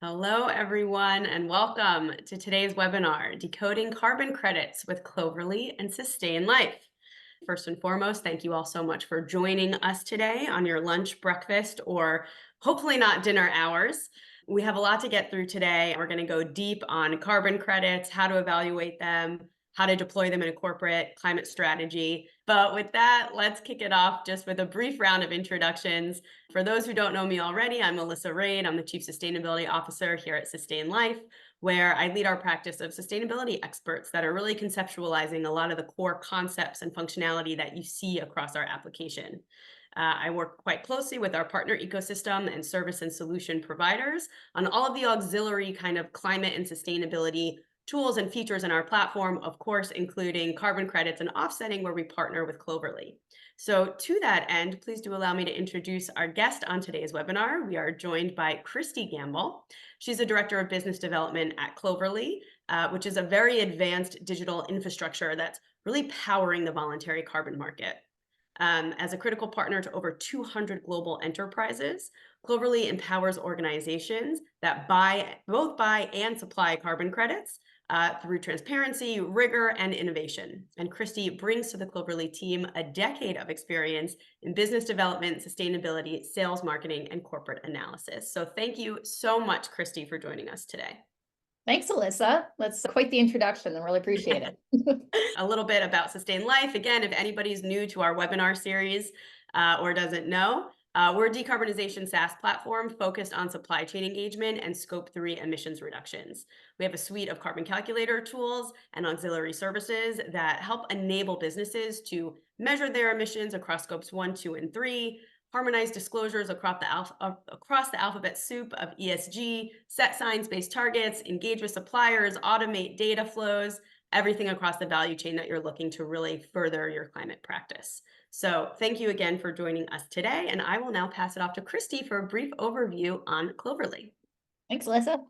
Hello, everyone, and welcome to today's webinar, Decoding Carbon Credits with Cloverly and Sustain.Life. First and foremost, thank you all so much for joining us today on your lunch, breakfast, or hopefully not dinner hours. We have a lot to get through today. We're going to go deep on carbon credits, how to evaluate them, how to deploy them in a corporate climate strategy. But with that, let's kick it off just with a brief round of introductions. For those who don't know me already, I'm Alyssa Radee. I'm the Chief Sustainability Officer here at Sustain.Life, where I lead our practice of sustainability experts that are really conceptualizing a lot of the core concepts and functionality that you see across our application. I work quite closely with our partner ecosystem and service and solution providers on all of the auxiliary kind of climate and sustainability tools and features in our platform, of course, including carbon credits and offsetting, where we partner with Cloverly. So to that end, please do allow me to introduce our guest on today's webinar. We are joined by Christie Gamble. She's a Director of Business Development at Cloverly, which is a very advanced digital infrastructure that's really powering the voluntary carbon market. As a critical partner to over 200 global enterprises, Cloverly empowers organizations that both buy and supply carbon credits through transparency, rigor, and innovation. And Christie brings to the Cloverly team a decade of experience in business development, sustainability, sales, marketing, and corporate analysis. So thank you so much, Christie, for joining us today. Thanks, Alyssa. That's quite the introduction. I really appreciate it. A little bit about Sustain.Life. Again, if anybody's new to our webinar series or doesn't know, we're a decarbonization SaaS platform focused on supply chain engagement and Scope 3 emissions reductions. We have a suite of carbon calculator tools and auxiliary services that help enable businesses to measure their emissions across Scopes 1, 2, and 3, harmonize disclosures across the alphabet soup of ESG, set science-based targets, engage with suppliers, automate data flows, everything across the value chain that you're looking to really further your climate practice. So thank you again for joining us today, and I will now pass it off to Christie for a brief overview on Cloverly. Thanks, Alyssa.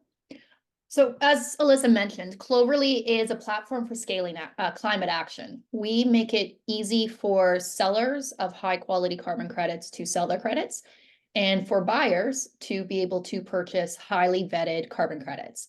So as Alyssa mentioned, Cloverly is a platform for scaling climate action. We make it easy for sellers of high quality carbon credits to sell their credits and for buyers to be able to purchase highly vetted carbon credits.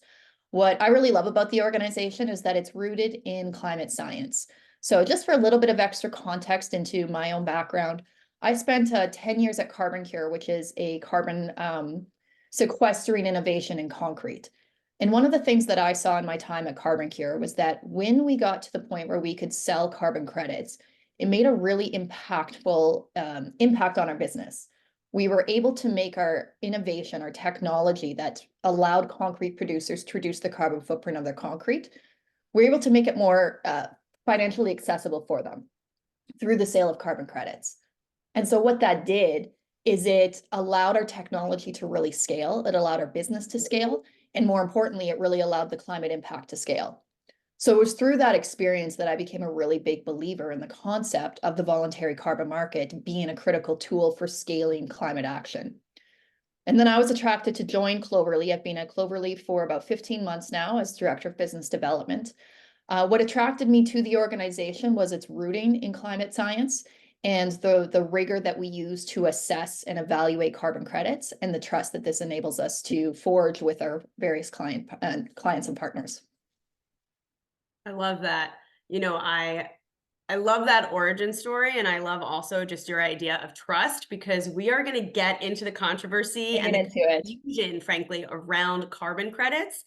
What I really love about the organization is that it's rooted in climate science. So just for a little bit of extra context into my own background, I spent 10 years at CarbonCure, which is a carbon sequestering innovation in concrete. And one of the things that I saw in my time at CarbonCure was that when we got to the point where we could sell carbon credits, it made a really impactful impact on our business. We were able to make our innovation, our technology that allowed concrete producers to reduce the carbon footprint of their concrete. We're able to make it more financially accessible for them through the sale of carbon credits. And so what that did is it allowed our technology to really scale. It allowed our business to scale. And more importantly, it really allowed the climate impact to scale. So it was through that experience that I became a really big believer in the concept of the voluntary carbon market being a critical tool for scaling climate action. And then I was attracted to join Cloverly. I've been at Cloverly for about 15 months now as Director of Business Development. What attracted me to the organization was its rooting in climate science and the rigor that we use to assess and evaluate carbon credits and the trust that this enables us to forge with our various clients and partners. I love that. I love that origin story, and I love also just your idea of trust, because we are going to get into the controversy and the confusion, frankly, around carbon credits.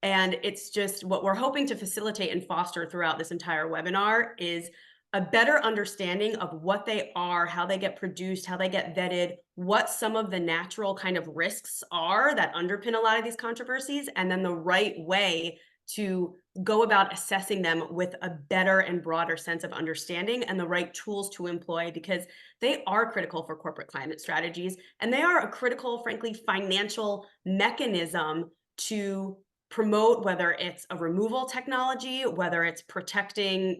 And it's just what we're hoping to facilitate and foster throughout this entire webinar is a better understanding of what they are, how they get produced, how they get vetted, what some of the natural kind of risks are that underpin a lot of these controversies, and then the right way to go about assessing them with a better and broader sense of understanding and the right tools to employ, because they are critical for corporate climate strategies, and they are a critical, frankly, financial mechanism to promote, whether it's a removal technology, whether it's protecting,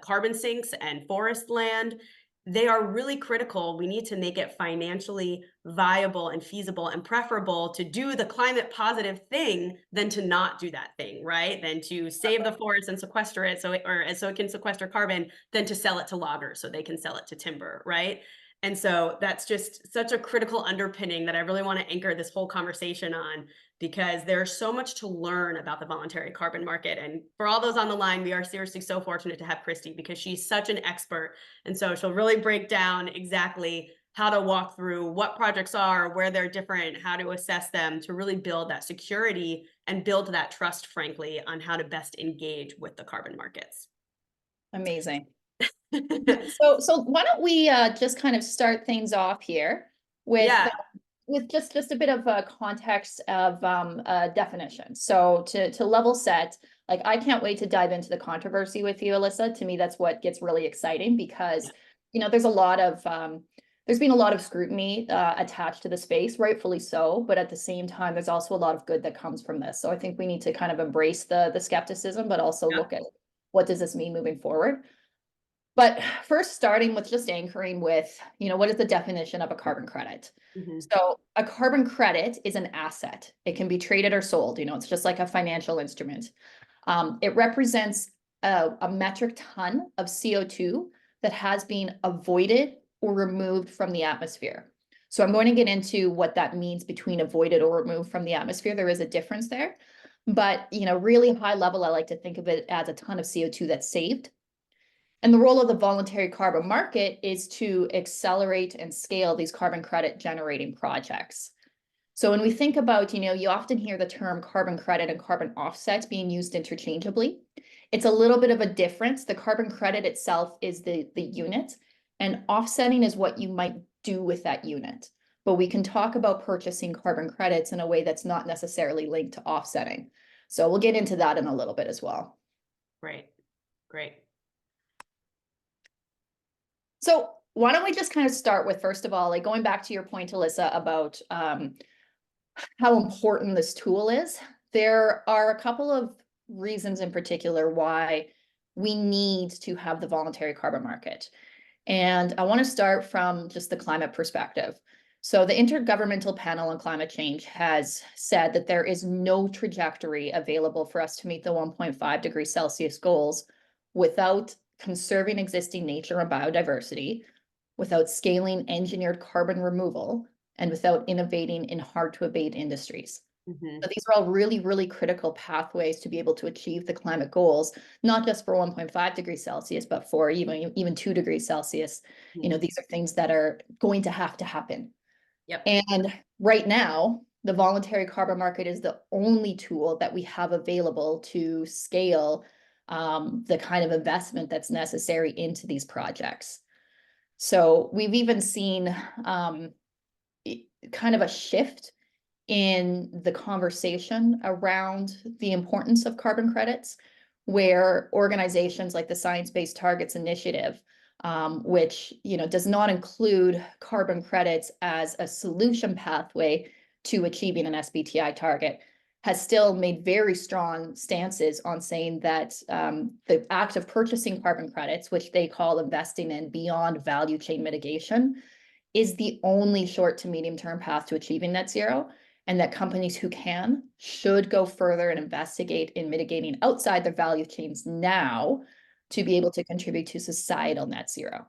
carbon sinks and forest land. They are really critical. We need to make it financially viable and feasible and preferable to do the climate positive thing than to not do that thing, right? Than to save the forest and sequester it so it can sequester carbon, than to sell it to loggers so they can sell it to timber, right? And so that's just such a critical underpinning that I really want to anchor this whole conversation on, because there's so much to learn about the voluntary carbon market. And for all those on the line, we are seriously so fortunate to have Christie, because she's such an expert. And so she'll really break down exactly how to walk through what projects are, where they're different, how to assess them, to really build that security and build that trust, frankly, on how to best engage with the carbon markets. Amazing. So why don't we just kind of start things off here with Yeah. just a bit of a context of definition. So to level set, like I can't wait to dive into the controversy with you, Alyssa. To me, that's what gets really exciting because there's been a lot of scrutiny attached to the space, rightfully so, but at the same time, there's also a lot of good that comes from this. So I think we need to kind of embrace the skepticism, but also look at what does this mean moving forward. But first, starting with just anchoring with, what is the definition of a carbon credit? Mhm. So a carbon credit is an asset. It can be traded or sold. It's just like a financial instrument. It represents a metric ton of CO2 that has been avoided or removed from the atmosphere. So I'm going to get into what that means between avoided or removed from the atmosphere. There is a difference there. But, really high level, I like to think of it as a ton of CO2 that's saved. And the role of the voluntary carbon market is to accelerate and scale these carbon credit generating projects. So when we think about, you often hear the term carbon credit and carbon offset being used interchangeably. It's a little bit of a difference. The carbon credit itself is the unit, and offsetting is what you might do with that unit. But we can talk about purchasing carbon credits in a way that's not necessarily linked to offsetting. So we'll get into that in a little bit as well. Great. Great. So why don't we just kind of start with, first of all, like going back to your point, Alyssa, about how important this tool is. There are a couple of reasons in particular why we need to have the voluntary carbon market. And I want to start from just the climate perspective. So the Intergovernmental Panel on Climate Change has said that there is no trajectory available for us to meet the 1.5 degrees Celsius goals without conserving existing nature and biodiversity, without scaling engineered carbon removal, and without innovating in hard to abate industries. Mhm. So these are all really, really critical pathways to be able to achieve the climate goals, not just for 1.5 degrees Celsius, but for even 2 degrees Celsius. Mhm. These are things that are going to have to happen. Yep. And right now, the voluntary carbon market is the only tool that we have available to scale the kind of investment that's necessary into these projects. So we've even seen kind of a shift in the conversation around the importance of carbon credits, where organizations like the Science-Based Targets Initiative, which does not include carbon credits as a solution pathway to achieving an SBTI target, has still made very strong stances on saying that the act of purchasing carbon credits, which they call investing in beyond value chain mitigation, is the only short to medium term path to achieving net zero, and that companies who should go further and investigate in mitigating outside their value chains now to be able to contribute to societal net zero.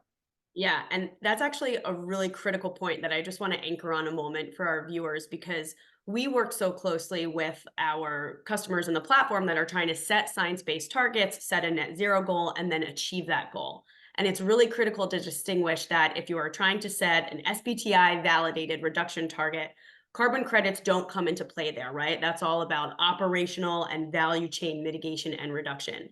Yeah, and that's actually a really critical point that I just want to anchor on a moment for our viewers, because we work so closely with our customers in the platform that are trying to set science-based targets, set a net zero goal, and then achieve that goal. And it's really critical to distinguish that if you are trying to set an SBTI validated reduction target, carbon credits don't come into play there, right? That's all about operational and value chain mitigation and reduction.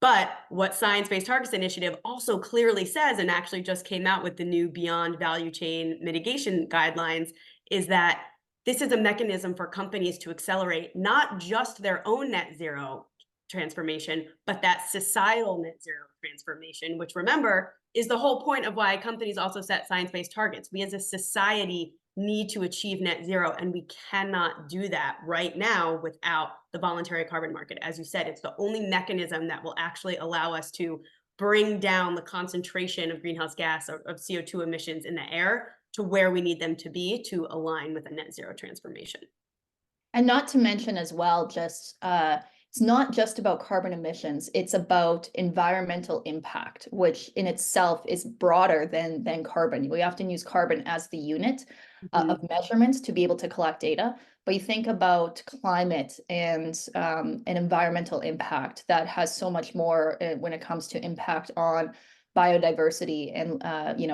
But what Science-Based Targets Initiative also clearly says, and actually just came out with the new Beyond Value Chain Mitigation Guidelines, is that this is a mechanism for companies to accelerate not just their own net zero transformation, but that societal net zero transformation, which, remember, is the whole point of why companies also set science-based targets. We as a society need to achieve net zero, and we cannot do that right now without the voluntary carbon market. As you said, it's the only mechanism that will actually allow us to bring down the concentration of greenhouse gas of CO2 emissions in the air to where we need them to be to align with a net zero transformation. And not to mention as well, just it's not just about carbon emissions, it's about environmental impact, which in itself is broader than carbon. We often use carbon as the unit of measurements to be able to collect data, but you think about climate and an environmental impact that has so much more when it comes to impact on biodiversity and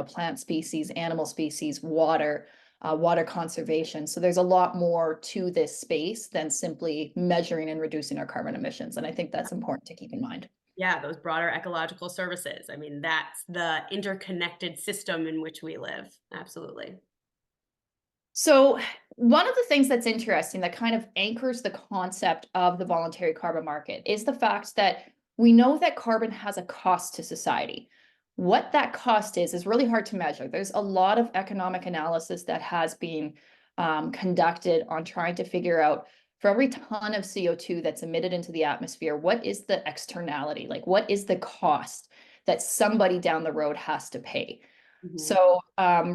plant species, animal species, water, water conservation. So there's a lot more to this space than simply measuring and reducing our carbon emissions. And I think that's important to keep in mind. Yeah, those broader ecological services. I mean, that's the interconnected system in which we live. Absolutely. So one of the things that's interesting that kind of anchors the concept of the voluntary carbon market is the fact that we know that carbon has a cost to society. What that cost is really hard to measure. There's a lot of economic analysis that has been conducted on trying to figure out for every ton of CO2 that's emitted into the atmosphere, what is the externality? Like, what is the cost that somebody down the road has to pay? So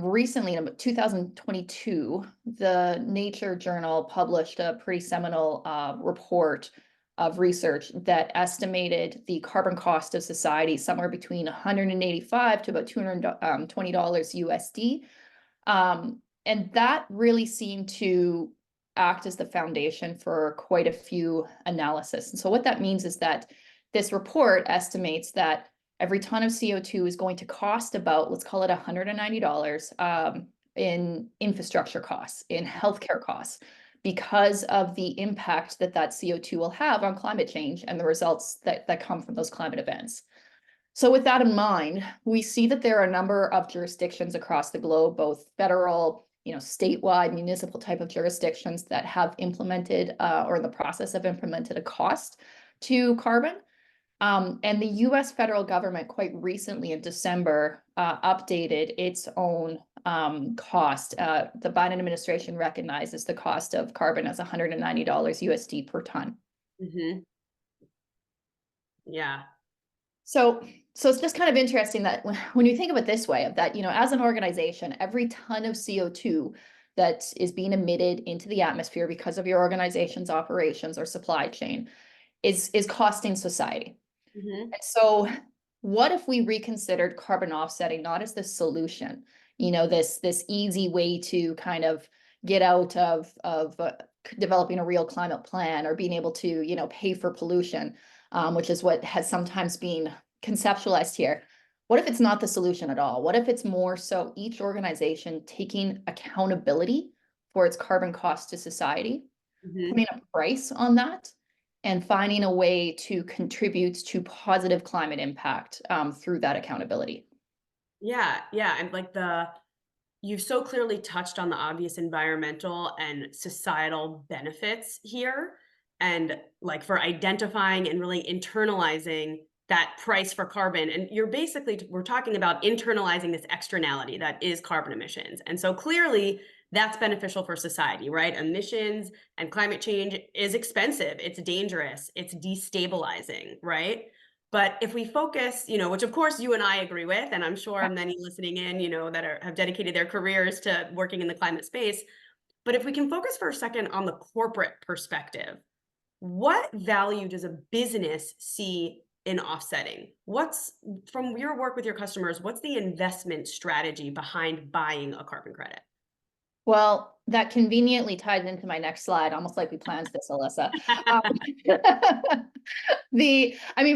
recently, in 2022, the Nature journal published a pretty seminal report of research that estimated the carbon cost of society somewhere between 185 to about $220 USD. And that really seemed to act as the foundation for quite a few analysis. And so what that means is that this report estimates that every ton of CO2 is going to cost about, let's call it $190 in infrastructure costs, in healthcare costs, because of the impact that CO2 will have on climate change and the results that come from those climate events. So with that in mind, we see that there are a number of jurisdictions across the globe, both federal, statewide, municipal type of jurisdictions that have implemented or in the process of implemented a cost to carbon. And the US federal government quite recently in December updated its own cost. The Biden administration recognizes the cost of carbon as $190 USD per ton. Yeah. So it's just kind of interesting that when you think of it this way, of that, as an organization, every ton of CO2 that is being emitted into the atmosphere because of your organization's operations or supply chain is costing society. And so what if we reconsidered carbon offsetting not as the solution, this easy way to kind of get out of developing a real climate plan or being able to, pay for pollution, which is what has sometimes been conceptualized here. What if it's not the solution at all? What if it's more so each organization taking accountability for its carbon cost to society, putting a price on that, and finding a way to contribute to positive climate impact through that accountability? Yeah, yeah, and like you've so clearly touched on the obvious environmental and societal benefits here, and like for identifying and really internalizing that price for carbon. And we're talking about internalizing this externality that is carbon emissions. And so clearly that's beneficial for society, right? Emissions and climate change is expensive, it's dangerous, it's destabilizing, right? But if we focus, which of course you and I agree with, and I'm sure many listening in, that have dedicated their careers to working in the climate space. But if we can focus for a second on the corporate perspective, what value does a business see in offsetting? From your work with your customers, what's the investment strategy behind buying a carbon credit? Well, that conveniently ties into my next slide, almost like we planned this, Alyssa.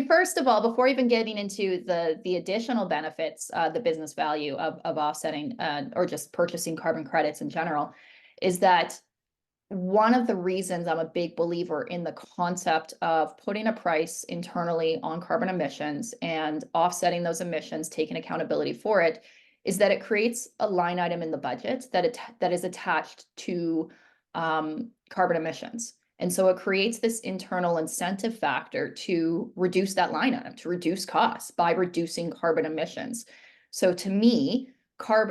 First of all, before even getting into the additional benefits, the business value of offsetting or just purchasing carbon credits in general, is that one of the reasons I'm a big believer in the concept of putting a price internally on carbon emissions and offsetting those emissions, taking accountability for it, is that it creates a line item in the budget that is attached to carbon emissions. And so it creates this internal incentive factor to reduce that line item, to reduce costs by reducing carbon emissions. So to me,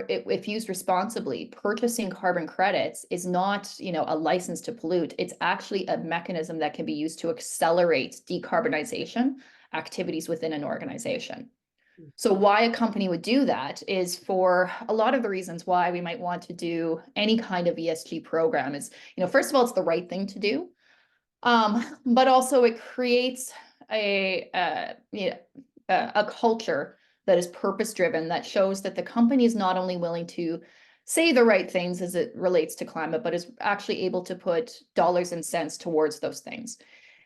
if used responsibly, purchasing carbon credits is not, a license to pollute. It's actually a mechanism that can be used to accelerate decarbonization activities within an organization. So why a company would do that is for a lot of the reasons why we might want to do any kind of ESG program is, first of all, it's the right thing to do. But also it creates a culture that is purpose-driven, that shows that the company is not only willing to say the right things as it relates to climate, but is actually able to put dollars and cents towards those things.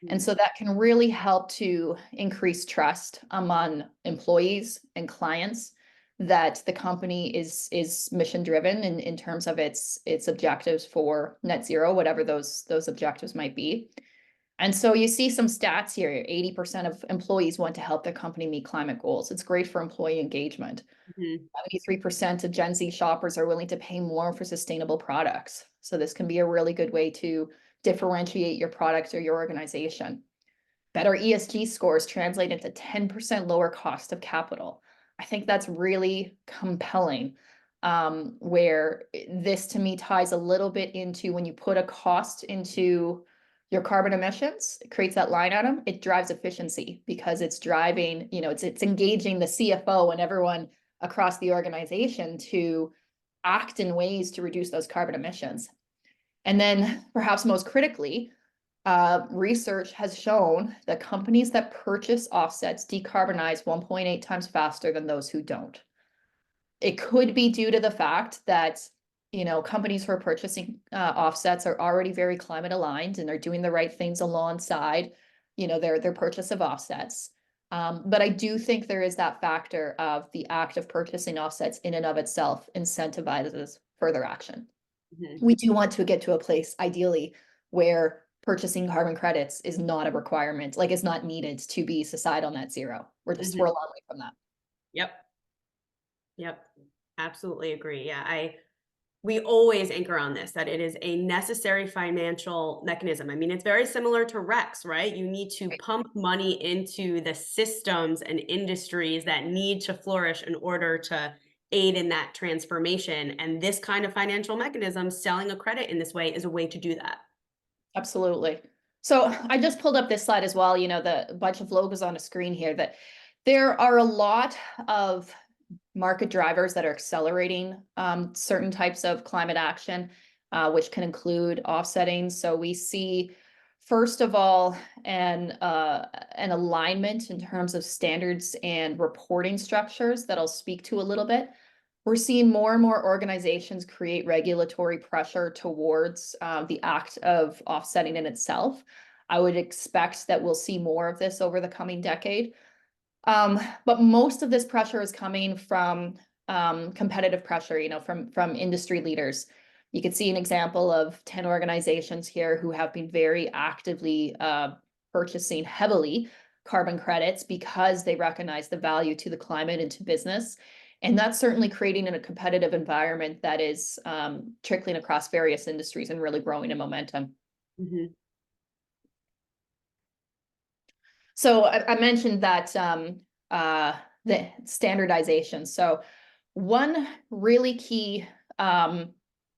And so that can really help to increase trust among employees and clients that the company is mission driven in terms of its objectives for net zero, whatever those objectives might be. And so you see some stats here. 80% of employees want to help their company meet climate goals. It's great for employee engagement. Mhm. 73% of Gen Z shoppers are willing to pay more for sustainable products. So this can be a really good way to differentiate your product or your organization. Better ESG scores translate into 10% lower cost of capital. I think that's really compelling, where this to me ties a little bit into when you put a cost into your carbon emissions, it creates that line item, it drives efficiency because it's driving, it's engaging the CFO and everyone across the organization to act in ways to reduce those carbon emissions. And then perhaps most critically, research has shown that companies that purchase offsets decarbonize 1.8 times faster than those who don't. It could be due to the fact that companies who are purchasing offsets are already very climate aligned and are doing the right things alongside their purchase of offsets. But I do think there is that factor of the act of purchasing offsets in and of itself incentivizes further action. Mhm. We do want to get to a place, ideally, where purchasing carbon credits is not a requirement, like it's not needed to be societal net zero. We're a long way from that. Yep. Yep. Absolutely agree. We always anchor on this, that it is a necessary financial mechanism. I mean, it's very similar to Rex, right? You need to pump money into the systems and industries that need to flourish in order to aid in that transformation. And this kind of financial mechanism, selling a credit in this way, is a way to do that. Absolutely. So I just pulled up this slide as well, the bunch of logos on a screen here, that there are a lot of market drivers that are accelerating certain types of climate action, which can include offsetting. So we see, first of all, an alignment in terms of standards and reporting structures that I'll speak to a little bit. We're seeing more and more organizations create regulatory pressure towards the act of offsetting in itself. I would expect that we'll see more of this over the coming decade. But most of this pressure is coming from competitive pressure, from industry leaders. You could see an example of 10 organizations here who have been very actively purchasing heavily carbon credits because they recognize the value to the climate and to business. And that's certainly creating a competitive environment that is trickling across various industries and really growing in momentum. Mhm. So I mentioned that the standardization. So one really key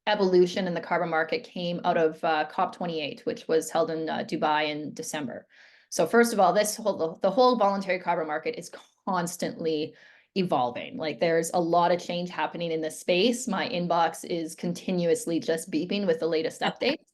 evolution in the carbon market came out of COP28, which was held in Dubai in December. So first of all, the whole voluntary carbon market is constantly evolving. Like there's a lot of change happening in this space. My inbox is continuously just beeping with the latest updates.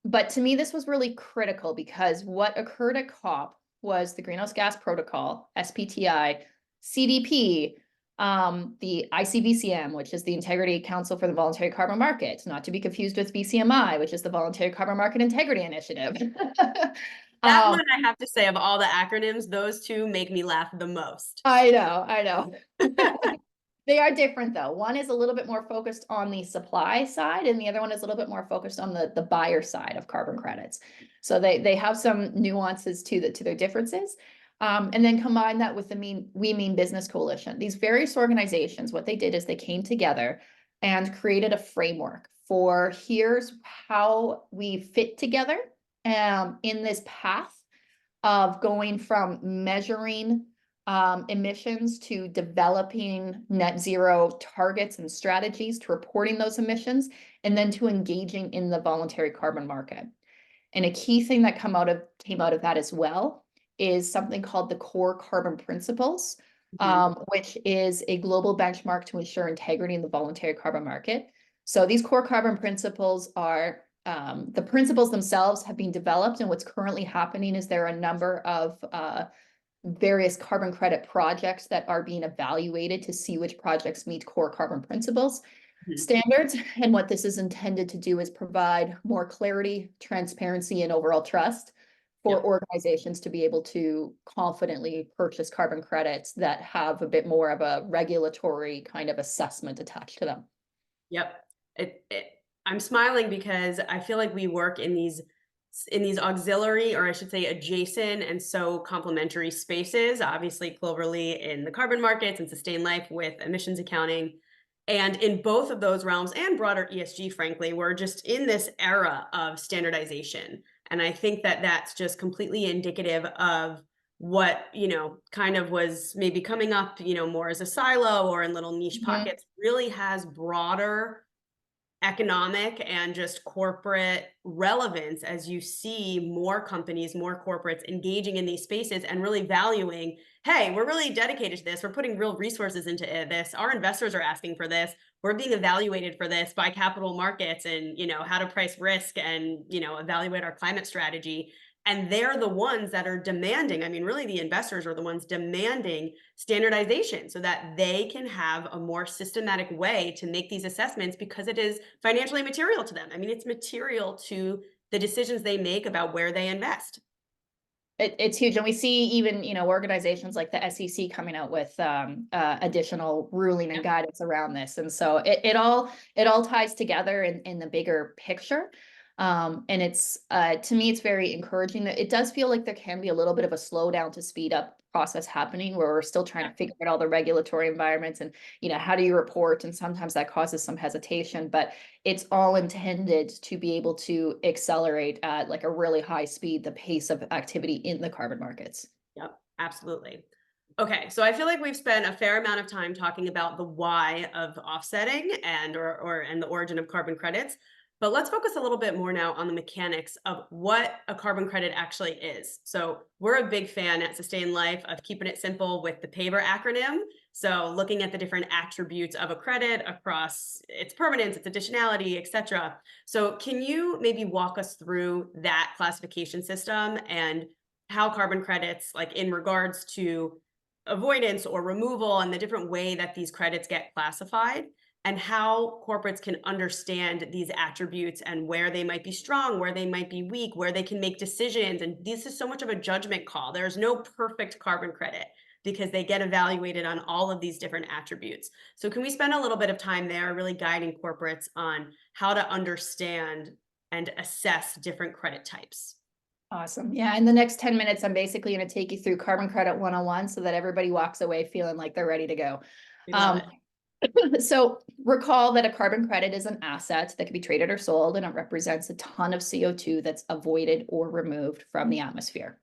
But to me, this was really critical because what occurred at COP was the Greenhouse Gas Protocol, SPTI, CDP, the ICVCM, which is the Integrity Council for the Voluntary Carbon Market, not to be confused with VCMI, which is the Voluntary Carbon Market Integrity Initiative. That one, I have to say, of all the acronyms, those two make me laugh the most. I know. They are different though. One is a little bit more focused on the supply side, and the other one is a little bit more focused on the buyer side of carbon credits. So they have some nuances to their differences. And then combine that with the We Mean Business Coalition. These various organizations, what they did is they came together and created a framework for here's how we fit together in this path of going from measuring emissions to developing net zero targets and strategies to reporting those emissions, and then to engaging in the voluntary carbon market. And a key thing that came out of that as well is something called the Core Carbon Principles, which is a global benchmark to ensure integrity in the voluntary carbon market. So these core carbon principles are the principles themselves have been developed, and what's currently happening is there are a number of various carbon credit projects that are being evaluated to see which projects meet core carbon principles standards. And what this is intended to do is provide more clarity, transparency, and overall trust for Yep. organizations to be able to confidently purchase carbon credits that have a bit more of a regulatory kind of assessment attached to them. Yep. I'm smiling because I feel like we work in these auxiliary, or I should say adjacent and so complementary spaces. Obviously, Cloverly in the carbon markets and Sustain.Life with emissions accounting. And in both of those realms and broader ESG, frankly, we're just in this era of standardization. And I think that that's just completely indicative of what, kind of was maybe coming up, more as a silo or in little niche pockets, really has broader economic and just corporate relevance as you see more companies, more corporates engaging in these spaces and really valuing, hey, we're really dedicated to this. We're putting real resources into this. Our investors are asking for this. We're being evaluated for this by capital markets and, how to price risk and, evaluate our climate strategy. And they're the ones that are demanding, I mean, really the investors are the ones demanding standardization so that they can have a more systematic way to make these assessments because it is financially material to them. I mean, it's material to the decisions they make about where they invest. It's huge, and we see even organizations like the SEC coming out with additional ruling and Yep. guidance around this, and so it all ties together in the bigger picture. And it's to me, it's very encouraging. That it does feel like there can be a little bit of a slowdown to speed up process happening, where we're still trying to figure out all the regulatory environments and how do you report, and sometimes that causes some hesitation, but it's all intended to be able to accelerate at like a really high speed the pace of activity in the carbon markets. Yep, absolutely. Okay, so I feel like we've spent a fair amount of time talking about the why of offsetting and the origin of carbon credits. But let's focus a little bit more now on the mechanics of what a carbon credit actually is. So we're a big fan at Sustain.Life of keeping it simple with the PAVER acronym. So looking at the different attributes of a credit across its permanence, its additionality, et cetera. So can you maybe walk us through that classification system and how carbon credits, like in regards to avoidance or removal and the different way that these credits get classified, and how corporates can understand these attributes and where they might be strong, where they might be weak, where they can make decisions. And this is so much of a judgment call. There's no perfect carbon credit because they get evaluated on all of these different attributes. So can we spend a little bit of time there really guiding corporates on how to understand and assess different credit types? Awesome. Yeah, in the next 10 minutes, I'm basically going to take you through carbon credit 101 so that everybody walks away feeling like they're ready to go. We love it. So recall that a carbon credit is an asset that can be traded or sold, and it represents a ton of CO2 that's avoided or removed from the atmosphere.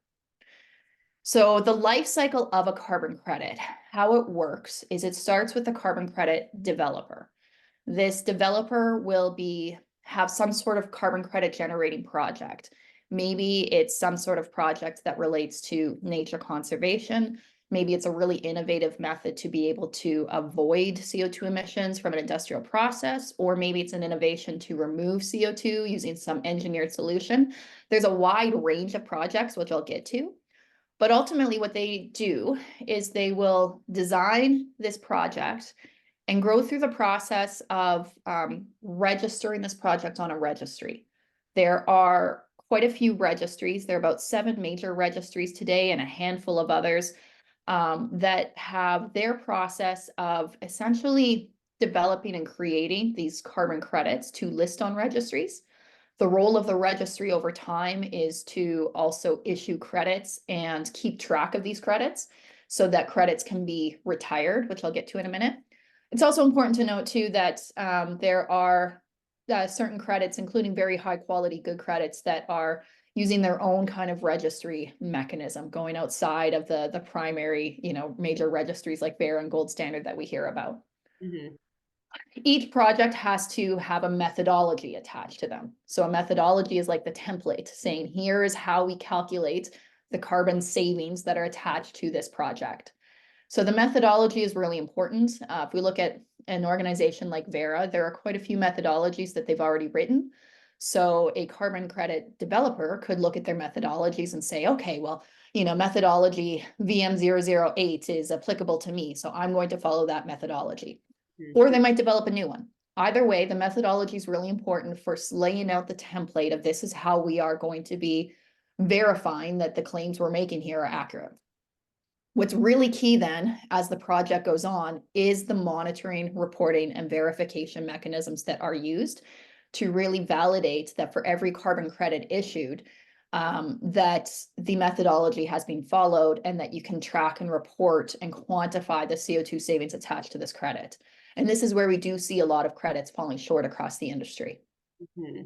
So the life cycle of a carbon credit, how it works is it starts with the carbon credit developer. This developer will have some sort of carbon credit generating project. Maybe it's some sort of project that relates to nature conservation. Maybe it's a really innovative method to be able to avoid CO2 emissions from an industrial process, or maybe it's an innovation to remove CO2 using some engineered solution. There's a wide range of projects, which I'll get to. But ultimately what they do is they will design this project and go through the process of registering this project on a registry. There are quite a few registries. There are about 7 major registries today and a handful of others that have their process of essentially developing and creating these carbon credits to list on registries. The role of the registry over time is to also issue credits and keep track of these credits so that credits can be retired, which I'll get to in a minute. It's also important to note too that there are certain credits, including very high quality good credits, that are using their own kind of registry mechanism, going outside of the primary, major registries like Verra and Gold Standard that we hear about. Mm-hmm. Each project has to have a methodology attached to them. So a methodology is like the template saying, here is how we calculate the carbon savings that are attached to this project. So the methodology is really important. If we look at an organization like Verra, there are quite a few methodologies that they've already written. So a carbon credit developer could look at their methodologies and say, okay, well, methodology VM008 is applicable to me, so I'm going to follow that methodology. Or they might develop a new one. Either way, the methodology is really important for laying out the template of this is how we are going to be verifying that the claims we're making here are accurate. What's really key then, as the project goes on, is the monitoring, reporting, and verification mechanisms that are used to really validate that for every carbon credit issued, that the methodology has been followed and that you can track and report and quantify the CO2 savings attached to this credit. And this is where we do see a lot of credits falling short across the industry. Mm-hmm.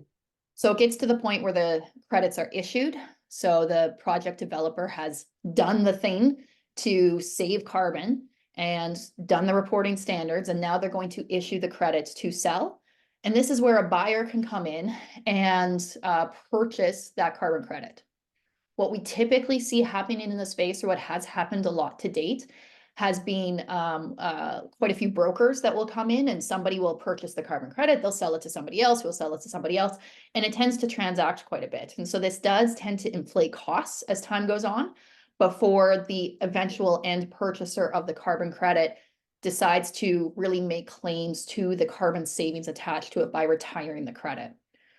So it gets to the point where the credits are issued. So the project developer has done the thing to save carbon and done the reporting standards, and now they're going to issue the credits to sell. And this is where a buyer can come in and purchase that carbon credit. What we typically see happening in the space, or what has happened a lot to date, has been quite a few brokers that will come in and somebody will purchase the carbon credit, they'll sell it to somebody else, who will sell it to somebody else, and it tends to transact quite a bit. And so this does tend to inflate costs as time goes on before the eventual end purchaser of the carbon credit decides to really make claims to the carbon savings attached to it by retiring the credit.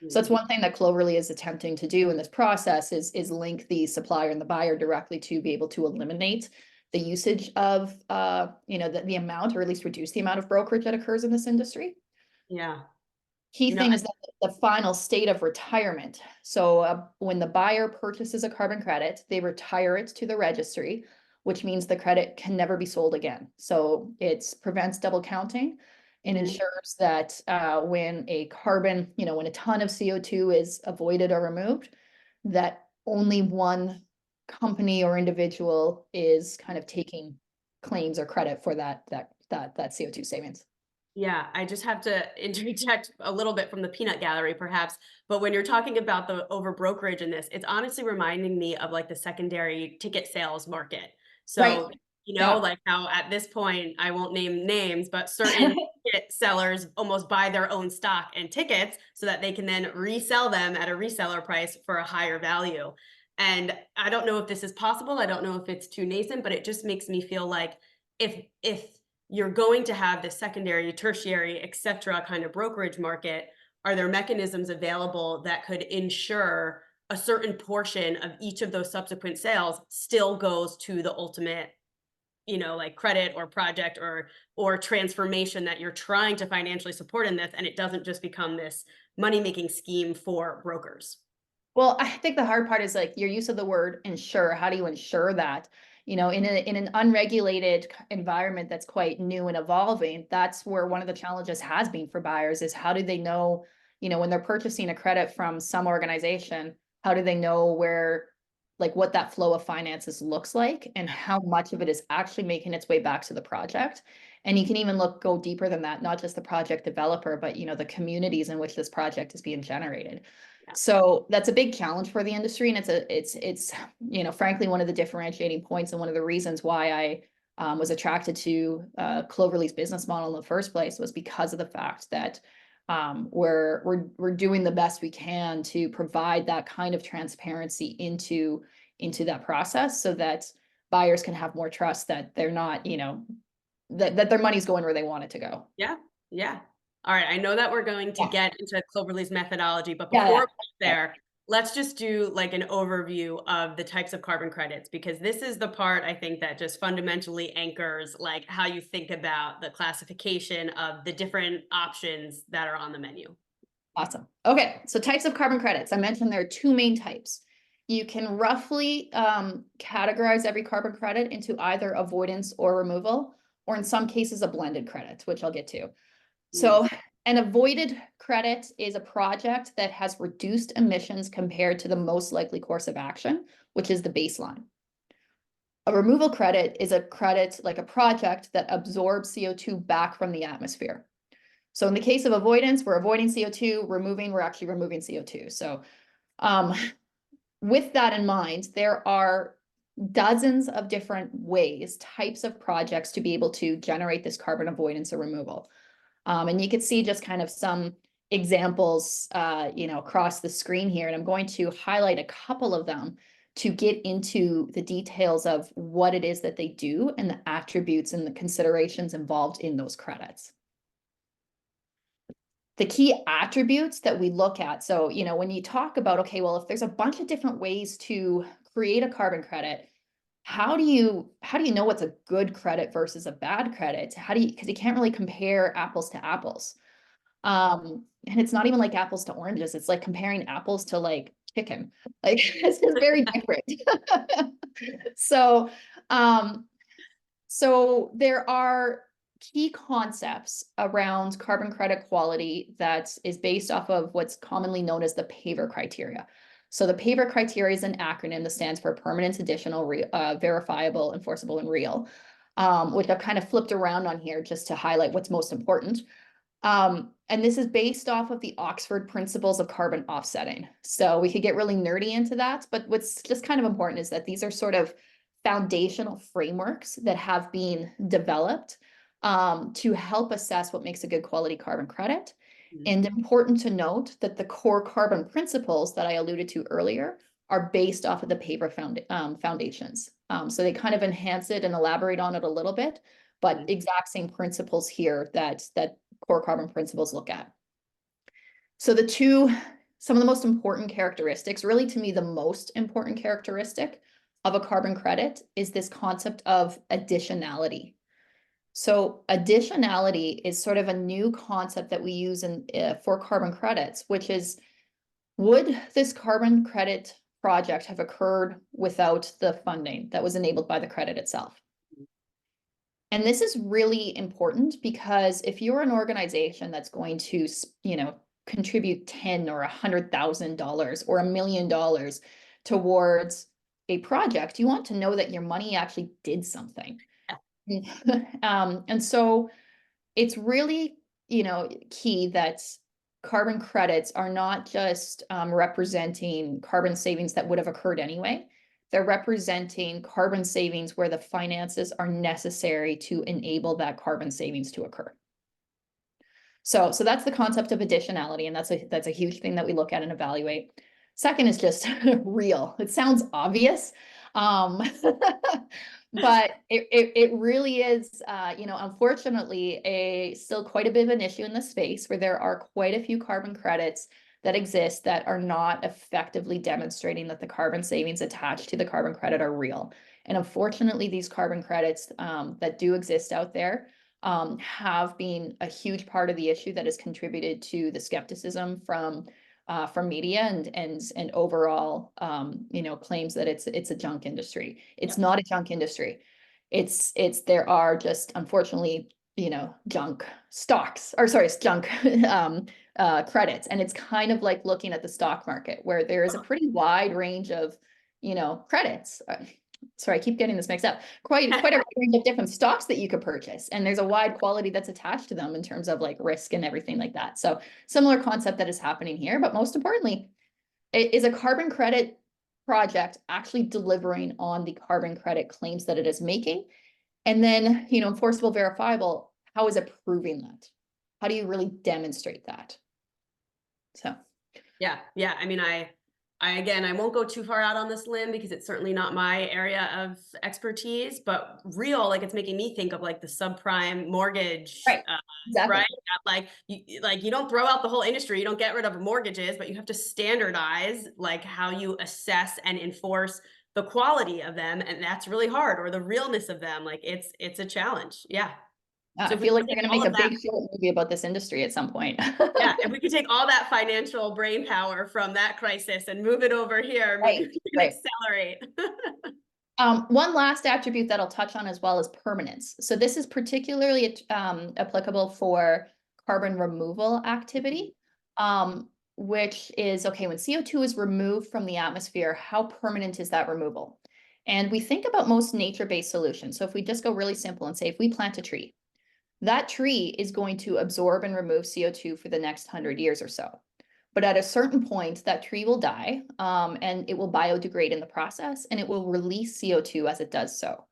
So that's one thing that Cloverly is attempting to do in this process is link the supplier and the buyer directly to be able to eliminate the usage of the amount, or at least reduce the amount of brokerage that occurs in this industry. Yeah. Key thing is that the final state of retirement. So when the buyer purchases a carbon credit, they retire it to the registry, which means the credit can never be sold again. So it prevents double counting and ensures that when a carbon, when a ton of CO2 is avoided or removed, that only one company or individual is kind of taking claims or credit for that CO2 savings. Yeah, I just have to interject a little bit from the peanut gallery, perhaps. But when you're talking about the over brokerage in this, it's honestly reminding me of like the secondary ticket sales market. Right. So, Yeah. like how at this point, I won't name names, but certain ticket sellers almost buy their own stock and tickets so that they can then resell them at a reseller price for a higher value. And I don't know if this is possible. I don't know if it's too nascent, but it just makes me feel like if you're going to have the secondary, tertiary, et cetera, kind of brokerage market, are there mechanisms available that could ensure a certain portion of each of those subsequent sales still goes to the ultimate, like credit or project or transformation that you're trying to financially support in this, and it doesn't just become this money-making scheme for brokers? Well, I think the hard part is like your use of the word ensure. How do you ensure that? In an unregulated environment that's quite new and evolving, that's where one of the challenges has been for buyers is how do they know, when they're purchasing a credit from some organization, how do they know what that flow of finances looks like and how much of it is actually making its way back to the project? And you can even go deeper than that, not just the project developer, but the communities in which this project is being generated. So that's a big challenge for the industry, and it's frankly one of the differentiating points and one of the reasons why I was attracted to Cloverly's business model in the first place was because of the fact that we're doing the best we can to provide that kind of transparency into that process so that buyers can have more trust that they're not that their money's going where they want it to go. Yeah, yeah. All right, I know that we're going to Yeah. get into Cloverly's methodology, but Yeah, before yeah. we get there, let's just do like an overview of the types of carbon credits, because this is the part I think that just fundamentally anchors like how you think about the classification of the different options that are on the menu. Awesome. Okay, so types of carbon credits. I mentioned there are two main types. You can roughly categorize every carbon credit into either avoidance or removal, or in some cases, a blended credit, which I'll get to. So an avoided credit is a project that has reduced emissions compared to the most likely course of action, which is the baseline. A removal credit is a credit like a project that absorbs CO2 back from the atmosphere. So in the case of avoidance, we're avoiding CO2, we're actually removing CO2. So with that in mind, there are dozens of different ways, types of projects to be able to generate this carbon avoidance or removal. And you could see just kind of some examples, across the screen here, and I'm going to highlight a couple of them to get into the details of what it is that they do and the attributes and the considerations involved in those credits. The key attributes that we look at. So, when you talk about, okay, well, if there's a bunch of different ways to create a carbon credit, how do you know what's a good credit versus a bad credit? Because you can't really compare apples to apples. And it's not even like apples to oranges. It's like comparing apples to like chicken. Like it's just very different. So, so there are key concepts around carbon credit quality that is based off of what's commonly known as the PAVR criteria. So the PAVR criteria is an acronym that stands for permanent, additional, verifiable, enforceable, and real, which I've kind of flipped around on here just to highlight what's most important. And this is based off of the Oxford principles of carbon offsetting. So we could get really nerdy into that, but what's just kind of important is that these are sort of foundational frameworks that have been developed to help assess what makes a good quality carbon credit. And important to note that the core carbon principles that I alluded to earlier are based off of the PAVR foundations. So they kind of enhance it and elaborate on it a little bit, but exact same principles here that core carbon principles look at. So some of the most important characteristics, really to me, the most important characteristic of a carbon credit is this concept of additionality. So additionality is sort of a new concept that we use for carbon credits, which is, would this carbon credit project have occurred without the funding that was enabled by the credit itself? And this is really important because if you're an organization that's going to, contribute $10,000 or $100,000 or $1 million towards a project, you want to know that your money actually did something. And so it's really, key that carbon credits are not just representing carbon savings that would have occurred anyway. They're representing carbon savings where the finances are necessary to enable that carbon savings to occur. So that's the concept of additionality, and that's a huge thing that we look at and evaluate. Second is just real. It sounds obvious, but it really is, unfortunately, still quite a bit of an issue in the space where there are quite a few carbon credits that exist that are not effectively demonstrating that the carbon savings attached to the carbon credit are real. And unfortunately, these carbon credits that do exist out there have been a huge part of the issue that has contributed to the skepticism from media and overall, claims that it's a junk industry. It's not a junk industry. There are just, unfortunately, junk stocks, or sorry, junk credits. And it's kind of like looking at the stock market where there is a pretty wide range of, credits. Sorry, I keep getting this mixed up. Quite a range of different stocks that you could purchase. And there's a wide quality that's attached to them in terms of like risk and everything like that. So similar concept that is happening here, but most importantly, is a carbon credit project actually delivering on the carbon credit claims that it is making? And then, enforceable, verifiable, how is it proving that? How do you really demonstrate that? So. Yeah. I mean, again, I won't go too far out on this limb because it's certainly not my area of expertise, but real, like it's making me think of like the subprime mortgage, Right. Exactly. right? You don't throw out the whole industry, you don't get rid of mortgages, but you have to standardize like how you assess and enforce the quality of them. And that's really hard, or the realness of them. Like it's a challenge. Yeah. So I feel like they're going to make a big short movie about this industry at some point. Yeah, if we could take all that financial brain power from that crisis and move it over here, maybe we can accelerate. One last attribute that I'll touch on as well is permanence. So this is particularly applicable for carbon removal activity, which is, okay, when CO2 is removed from the atmosphere, how permanent is that removal? And we think about most nature-based solutions. So if we just go really simple and say, if we plant a tree, that tree is going to absorb and remove CO2 for the next 100 years or so. But at a certain point, that tree will die and it will biodegrade in the process and it will release CO2 as it does so.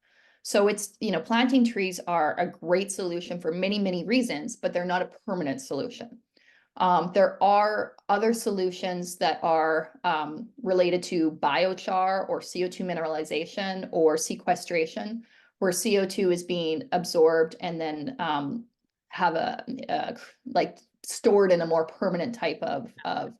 So it's, planting trees are a great solution for many, many reasons, but they're not a permanent solution. There are other solutions that are related to biochar or CO2 mineralization or sequestration, where CO2 is being absorbed and then have like stored in a more permanent type of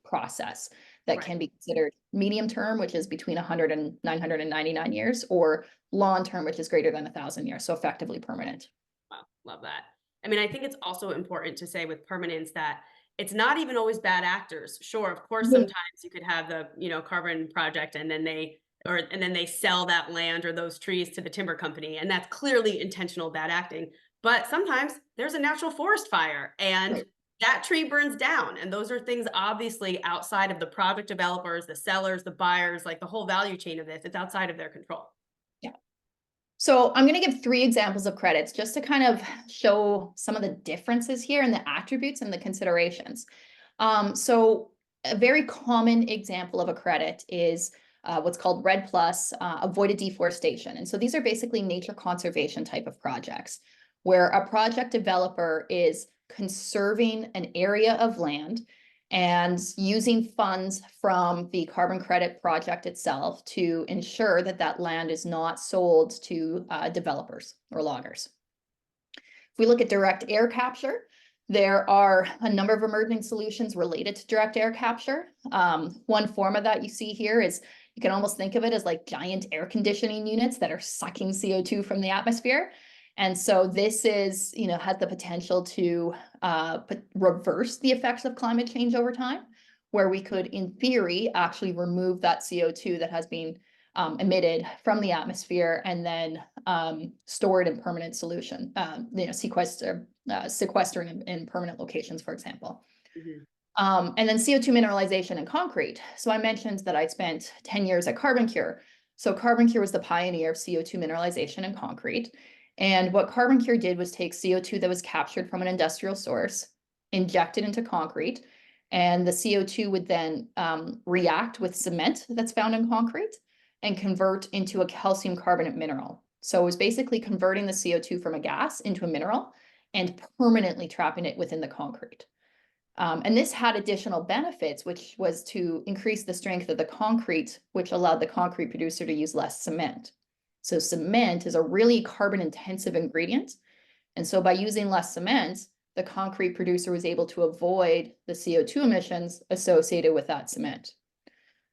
process that Right. can be considered medium term, which is between 100 and 999 years, or long term, which is greater than 1,000 years, so effectively permanent. Wow, love that. I mean, I think it's also important to say with permanence that it's not even always bad actors. Sure, of course, Mhm. sometimes you could have the, carbon project and then they sell that land or those trees to the timber company, and that's clearly intentional bad acting. But sometimes there's a natural forest fire and Right. that tree burns down. And those are things obviously outside of the project developers, the sellers, the buyers, like the whole value chain of this. It's outside of their control. Yeah. So I'm going to give 3 examples of credits just to kind of show some of the differences here in the attributes and the considerations. So a very common example of a credit is what's called REDD+, avoided deforestation. And so these are basically nature conservation type of projects where a project developer is conserving an area of land and using funds from the carbon credit project itself to ensure that that land is not sold to developers or loggers. If we look at direct air capture, there are a number of emerging solutions related to direct air capture. One form of that you see here is you can almost think of it as like giant air conditioning units that are sucking CO2 from the atmosphere. And so this is, has the potential to reverse the effects of climate change over time, where we could, in theory, actually remove that CO2 that has been emitted from the atmosphere and then store it in permanent solution, sequestering in permanent locations, for example. Mhm. And then CO2 mineralization in concrete. So I mentioned that I spent 10 years at CarbonCure. So CarbonCure was the pioneer of CO2 mineralization in concrete. And what CarbonCure did was take CO2 that was captured from an industrial source, inject it into concrete, and the CO2 would then react with cement that's found in concrete and convert into a calcium carbonate mineral. So it was basically converting the CO2 from a gas into a mineral and permanently trapping it within the concrete. And this had additional benefits, which was to increase the strength of the concrete, which allowed the concrete producer to use less cement. So cement is a really carbon intensive ingredient. And so by using less cement, the concrete producer was able to avoid the CO2 emissions associated with that cement.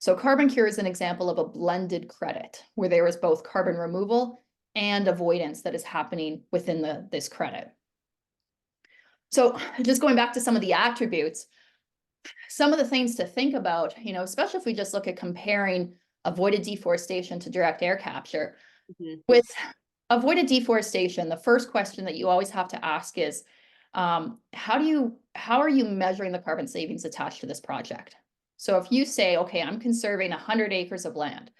So CarbonCure is an example of a blended credit where there is both carbon removal and avoidance that is happening within this credit. So just going back to some of the attributes, some of the things to think about, especially if we just look at comparing avoided deforestation to direct air capture. Mhm. With avoided deforestation, the first question that you always have to ask is, how are you measuring the carbon savings attached to this project? So if you say, okay, I'm conserving 100 acres of land,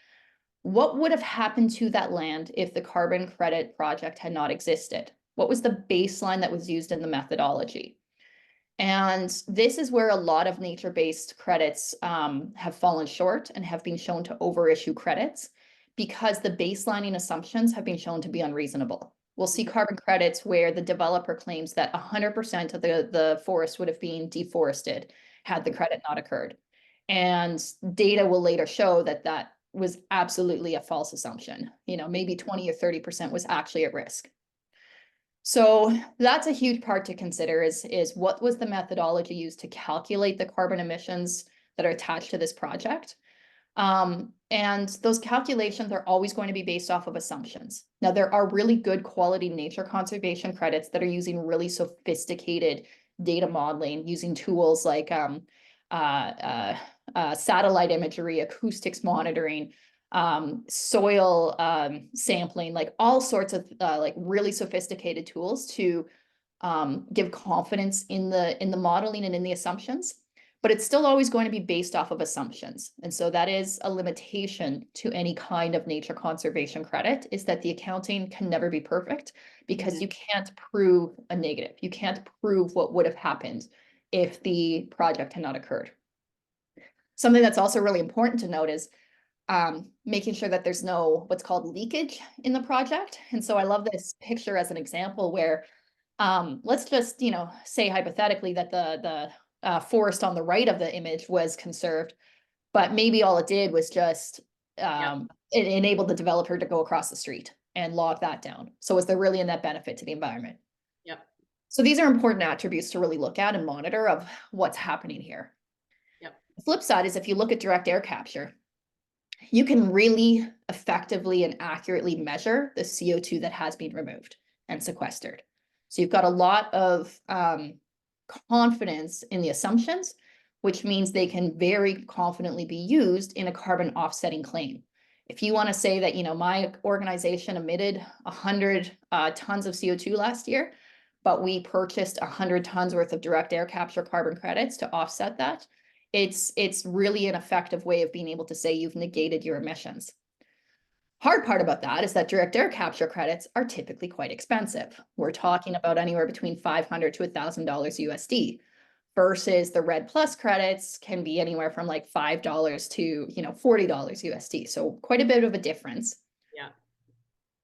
what would have happened to that land if the carbon credit project had not existed? What was the baseline that was used in the methodology? And this is where a lot of nature-based credits have fallen short and have been shown to overissue credits because the baselining assumptions have been shown to be unreasonable. We'll see carbon credits where the developer claims that 100% of the forest would have been deforested had the credit not occurred. And data will later show that that was absolutely a false assumption. Maybe 20 or 30% was actually at risk. So that's a huge part to consider is what was the methodology used to calculate the carbon emissions that are attached to this project? And those calculations are always going to be based off of assumptions. Now, there are really good quality nature conservation credits that are using really sophisticated data modeling using tools like satellite imagery, acoustics monitoring, soil sampling, like all sorts of like really sophisticated tools to give confidence in the modeling and in the assumptions. But it's still always going to be based off of assumptions. And so that is a limitation to any kind of nature conservation credit, is that the accounting can never be perfect because you can't prove a negative. You can't prove what would have happened if the project had not occurred. Something that's also really important to note is making sure that there's no what's called leakage in the project. And so I love this picture as an example where let's just, say hypothetically that the forest on the right of the image was conserved, but maybe all it did was just Yep. it enabled the developer to go across the street and log that down. So is there really a net benefit to the environment? Yep. So these are important attributes to really look at and monitor of what's happening here. Yep. The flip side is if you look at direct air capture, you can really effectively and accurately measure the CO2 that has been removed and sequestered. So you've got a lot of confidence in the assumptions, which means they can very confidently be used in a carbon offsetting claim. If you want to say that, my organization emitted 100 tons of CO2 last year, but we purchased 100 tons worth of direct air capture carbon credits to offset that, it's really an effective way of being able to say you've negated your emissions. Hard part about that is that direct air capture credits are typically quite expensive. We're talking about anywhere between $500 to $1,000 USD versus the Red Plus credits can be anywhere from like $5 to $40 USD. So quite a bit of a difference. Yeah.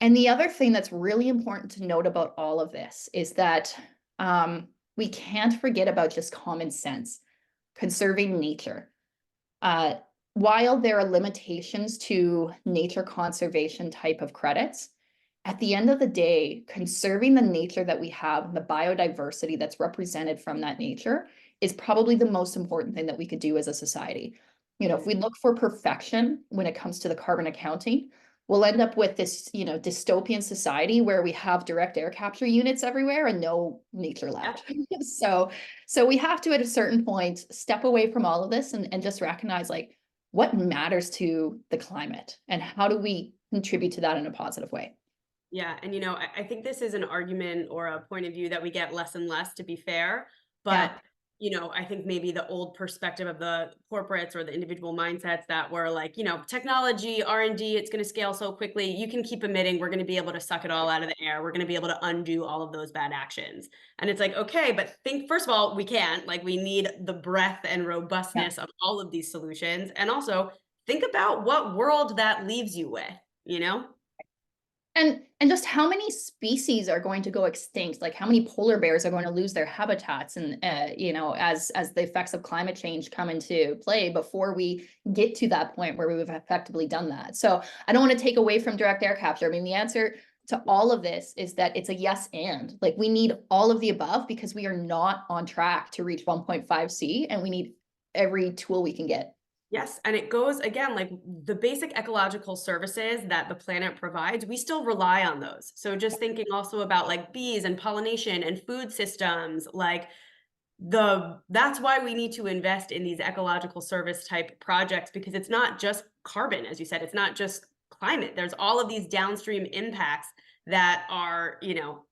And the other thing that's really important to note about all of this is that we can't forget about just common sense, conserving nature. While there are limitations to nature conservation type of credits, at the end of the day, conserving the nature that we have, the biodiversity that's represented from that nature, is probably the most important thing that we could do as a society. If we look for perfection when it comes to the carbon accounting, we'll end up with this, dystopian society where we have direct air capture units everywhere and no nature left. So we have to, at a certain point, step away from all of this and just recognize like what matters to the climate and how do we contribute to that in a positive way. Yeah. And, I think this is an argument or a point of view that we get less and less, to be fair. Yeah. But, I think maybe the old perspective of the corporates or the individual mindsets that were like, technology, R&D, it's going to scale so quickly. You can keep emitting. We're going to be able to suck it all out of the air. We're going to be able to undo all of those bad actions. And it's like, okay, but first of all, we can't. Like, we need the breadth and Yeah. robustness of all of these solutions. And also think about what world that leaves you with, you know? And just how many species are going to go extinct? Like how many polar bears are going to lose their habitats, and as the effects of climate change come into play before we get to that point where we've effectively done that. So I don't want to take away from direct air capture. I mean, the answer to all of this is that it's a yes and. Like we need all of the above because we are not on track to reach 1.5 C, and we need every tool we can get. Yes, and it goes again, like the basic ecological services that the planet provides, we still rely on those. So just thinking also about like bees and pollination and food systems, like that's why we need to invest in these ecological service type projects, because it's not just carbon, as you said, it's not just climate. There's all of these downstream impacts that are,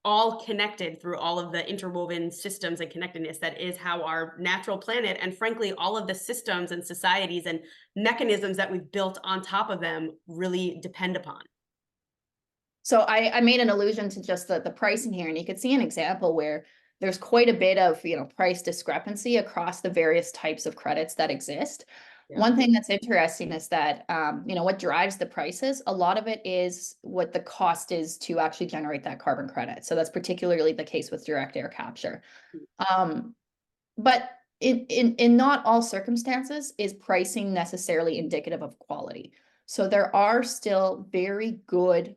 all connected through all of the interwoven systems and connectedness that is how our natural planet, and frankly, all of the systems and societies and mechanisms that we've built on top of them really depend upon. So I made an allusion to just the pricing here, and you could see an example where there's quite a bit of price discrepancy across the various types of credits that exist. Yeah. One thing that's interesting is that what drives the prices, a lot of it is what the cost is to actually generate that carbon credit. So that's particularly the case with direct air capture. But in not all circumstances is pricing necessarily indicative of quality. So there are still very good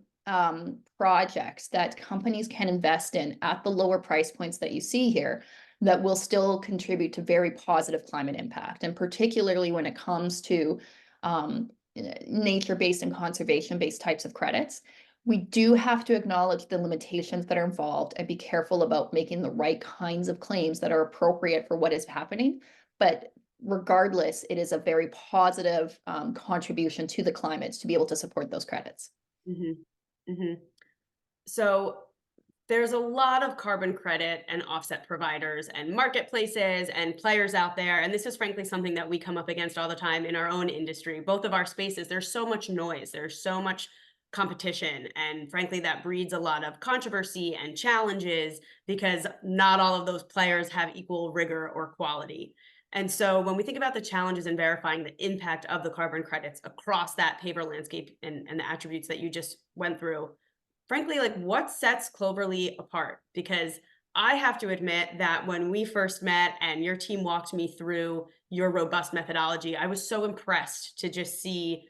projects that companies can invest in at the lower price points that you see here that will still contribute to very positive climate impact. And particularly when it comes to nature-based and conservation-based types of credits, we do have to acknowledge the limitations that are involved and be careful about making the right kinds of claims that are appropriate for what is happening. But regardless, it is a very positive contribution to the climate to be able to support those credits. Mm-hmm. Mm-hmm. So there's a lot of carbon credit and offset providers and marketplaces and players out there. And this is frankly something that we come up against all the time in our own industry. Both of our spaces, there's so much noise, there's so much competition. And frankly, that breeds a lot of controversy and challenges because not all of those players have equal rigor or quality. And so when we think about the challenges in verifying the impact of the carbon credits across that paper landscape and the attributes that you just went through, frankly, like what sets Cloverly apart? Because I have to admit that when we first met and your team walked me through your robust methodology, I was so impressed to just see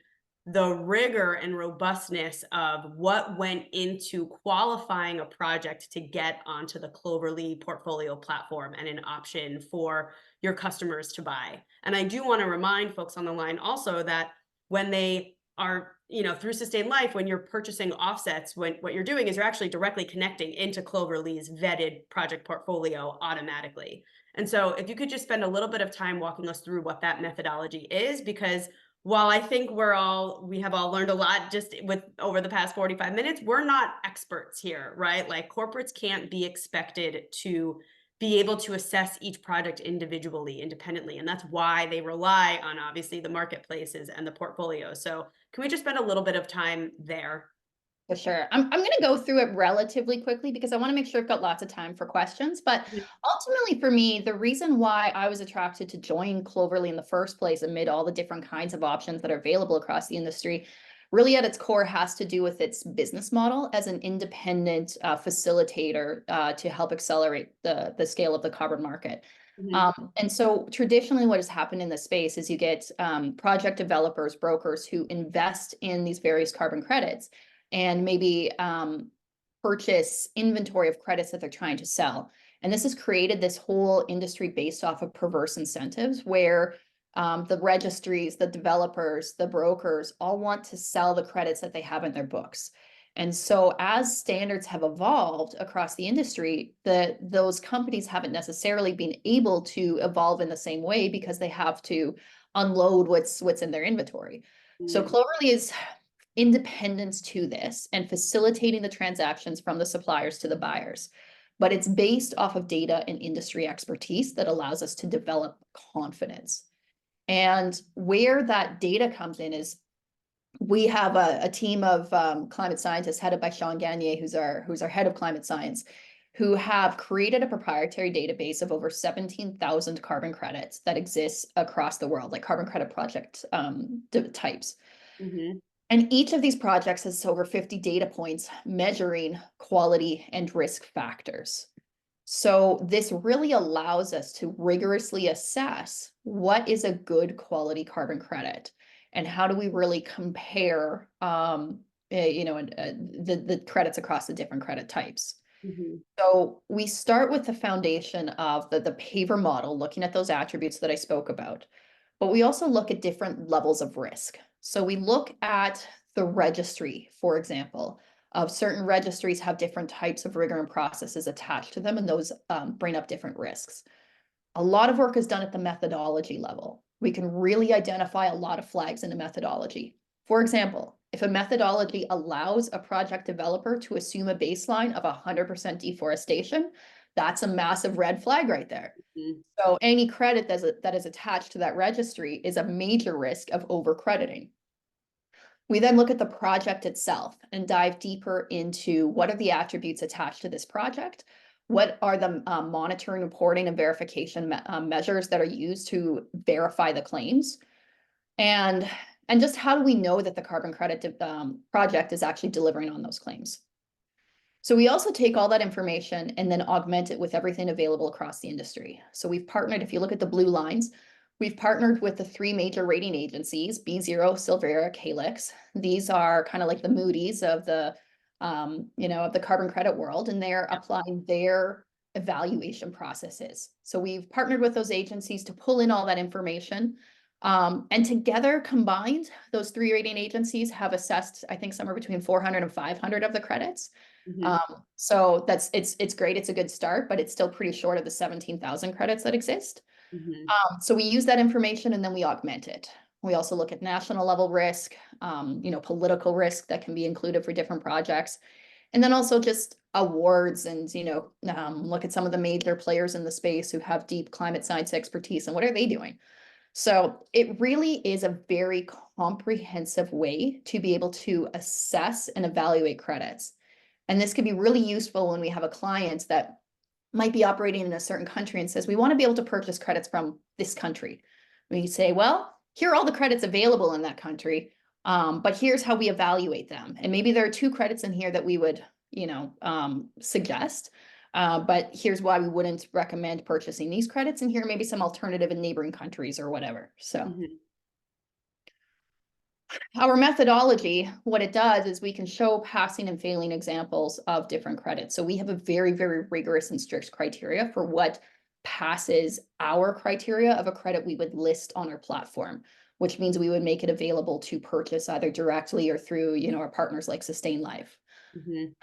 the rigor and robustness of what went into qualifying a project to get onto the Cloverly portfolio platform and an option for your customers to buy. And I do want to remind folks on the line also that when they are, through Sustain.Life, when you're purchasing offsets, what you're doing is you're actually directly connecting into Cloverly's vetted project portfolio automatically. And so if you could just spend a little bit of time walking us through what that methodology is, because while I think we have all learned a lot just with over the past 45 minutes, we're not experts here, right? Like corporates can't be expected to be able to assess each project individually, independently. And that's why they rely on obviously the marketplaces and the portfolio. So can we just spend a little bit of time there? For sure. I'm going to go through it relatively quickly because I want to make sure I've got lots of time for questions. But Mhm. ultimately, for me, the reason why I was attracted to join Cloverly in the first place, amid all the different kinds of options that are available across the industry, really at its core has to do with its business model as an independent facilitator to help accelerate the scale of the carbon market. Mhm. And so traditionally what has happened in this space is you get project developers, brokers who invest in these various carbon credits and maybe purchase inventory of credits that they're trying to sell. And this has created this whole industry based off of perverse incentives where the registries, the developers, the brokers all want to sell the credits that they have in their books. And so as standards have evolved across the industry, those companies haven't necessarily been able to evolve in the same way because they have to unload what's in their inventory. So Mhm. Cloverly is independence to this and facilitating the transactions from the suppliers to the buyers. But it's based off of data and industry expertise that allows us to develop confidence. And where that data comes in is we have a team of climate scientists headed by Sean Gagné, who's our head of climate science, who have created a proprietary database of over 17,000 carbon credits that exists across the world, like carbon credit project types. Mhm. And each of these projects has over 50 data points measuring quality and risk factors. So this really allows us to rigorously assess what is a good quality carbon credit and how do we really compare the credits across the different credit types. Mhm. So we start with the foundation of the paver model, looking at those attributes that I spoke about. But we also look at different levels of risk. So we look at the registry, for example, of certain registries have different types of rigor and processes attached to them, and those bring up different risks. A lot of work is done at the methodology level. We can really identify a lot of flags in a methodology. For example, if a methodology allows a project developer to assume a baseline of 100% deforestation, that's a massive red flag right there. Mhm. So any credit that is attached to that registry is a major risk of over-crediting. We then look at the project itself and dive deeper into what are the attributes attached to this project? What are the monitoring, reporting, and verification measures that are used to verify the claims? And, and just how do we know that the carbon credit project is actually delivering on those claims? So we also take all that information and then augment it with everything available across the industry. So we've partnered, if you look at the blue lines, we've partnered with the three major rating agencies, B0, Silvera, Calyx. These are kind of like the Moody's of of the carbon credit world, and they're applying their evaluation processes. So we've partnered with those agencies to pull in all that information. And together combined, those three rating agencies have assessed, I think, somewhere between 400 and 500 of the credits. Mhm. So it's great. It's a good start, but it's still pretty short of the 17,000 credits that exist. Mhm. So we use that information and then we augment it. We also look at national level risk, political risk that can be included for different projects. And then also just awards and, look at some of the major players in the space who have deep climate science expertise and what are they doing? So it really is a very comprehensive way to be able to assess and evaluate credits. And this can be really useful when we have a client that might be operating in a certain country and says, we want to be able to purchase credits from this country. We say, well, here are all the credits available in that country, but here's how we evaluate them. And maybe there are two credits in here that we would, suggest. But here's why we wouldn't recommend purchasing these credits, and here may be some alternative in neighboring countries or whatever. So our methodology, what it does is we can show passing and failing examples of different credits. So we have a very, very rigorous and strict criteria for what passes our criteria of a credit we would list on our platform, which means we would make it available to purchase either directly or through, our partners like Sustain.Life.